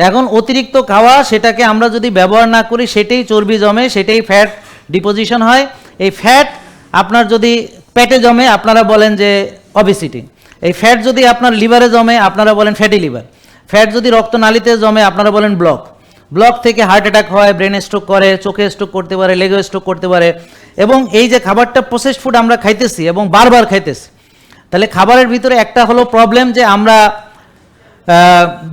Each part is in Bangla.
তো এখন অতিরিক্ত খাওয়া, সেটাকে আমরা যদি ব্যবহার না করি সেটাই চর্বি জমে, সেটাই ফ্যাট ডিপোজিশন হয়। এই ফ্যাট আপনার যদি পেটে জমে আপনারা বলেন যে অবেসিটি। এই ফ্যাট যদি আপনার লিভারে জমে আপনারা বলেন ফ্যাটি লিভার। ফ্যাট যদি রক্তনালীতে জমে আপনারা বলেন ব্লক। ব্লক থেকে হার্ট অ্যাটাক হয়, ব্রেন স্ট্রোক করে, চোখে স্ট্রোক করতে পারে, লেগে স্ট্রোক করতে পারে। এবং এই যে খাবারটা প্রসেসড ফুড আমরা খাইতেছি এবং বারবার খাইতেছি, তাহলে খাবারের ভিতরে একটা হলো প্রবলেম যে আমরা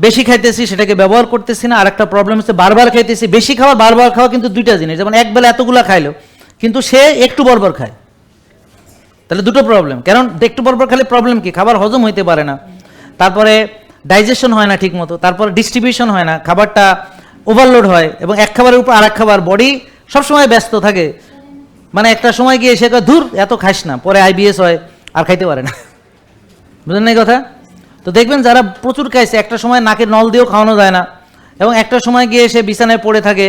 বেশি খাইতেছি, সেটাকে ব্যবহার করতেছি না। আর একটা প্রবলেম হচ্ছে বারবার খাইতেছি। বেশি খাওয়া বারবার খাওয়া কিন্তু দুইটা জিনিস। যেমন একবেলা এতগুলা খাইলো কিন্তু সে একটু বরবর খায়, তাহলে দুটো প্রবলেম। কারণ একটু বরবর খালে প্রবলেম কি, খাবার হজম হইতে পারে না, তারপরে ডাইজেশন হয় না ঠিক মতো, তারপরে ডিস্ট্রিবিউশন হয় না, খাবারটা ওভারলোড হয় এবং এক খাবারের উপর আরেক খাবার। বডি সবসময় ব্যস্ত থাকে, মানে একটা সময় গিয়ে সে ধুর এত খাস না, পরে আইবিএস হয় আর খাইতে পারে না। বুঝলেন না এই কথা? তো দেখবেন যারা প্রচুর খাইছে একটা সময় নাকের নল দিয়েও খাওয়ানো যায় না, এবং একটা সময় গিয়ে সে বিছানায় পড়ে থাকে।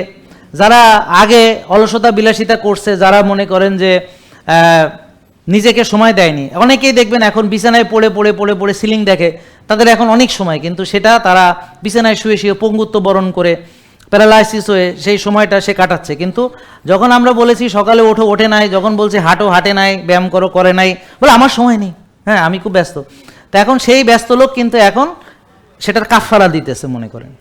যারা আগে অলসতা বিলাসিতা করছে, যারা মনে করেন যে নিজেকে সময় দেয়নি, অনেকেই দেখবেন এখন বিছানায় পড়ে পড়ে পড়ে পড়ে সিলিং দেখে, তাদের এখন অনেক সময়, কিন্তু সেটা তারা বিছানায় শুয়ে শুয়ে পঙ্গুত্ব বরণ করে প্যারালাইসিস হয়ে সেই সময়টা সে কাটাচ্ছে। কিন্তু যখন আমরা বলেছি সকালে ওঠো, ওঠে নাই, যখন বলছি হাঁটো, হাঁটে নাই, ব্যায়াম করো, করে নাই, বলে আমার সময় নেই, হ্যাঁ আমি খুব ব্যস্ত। তো এখন সেই ব্যস্ত লোক কিন্তু এখন সেটার কাফারা দিতেছে মনে করেন।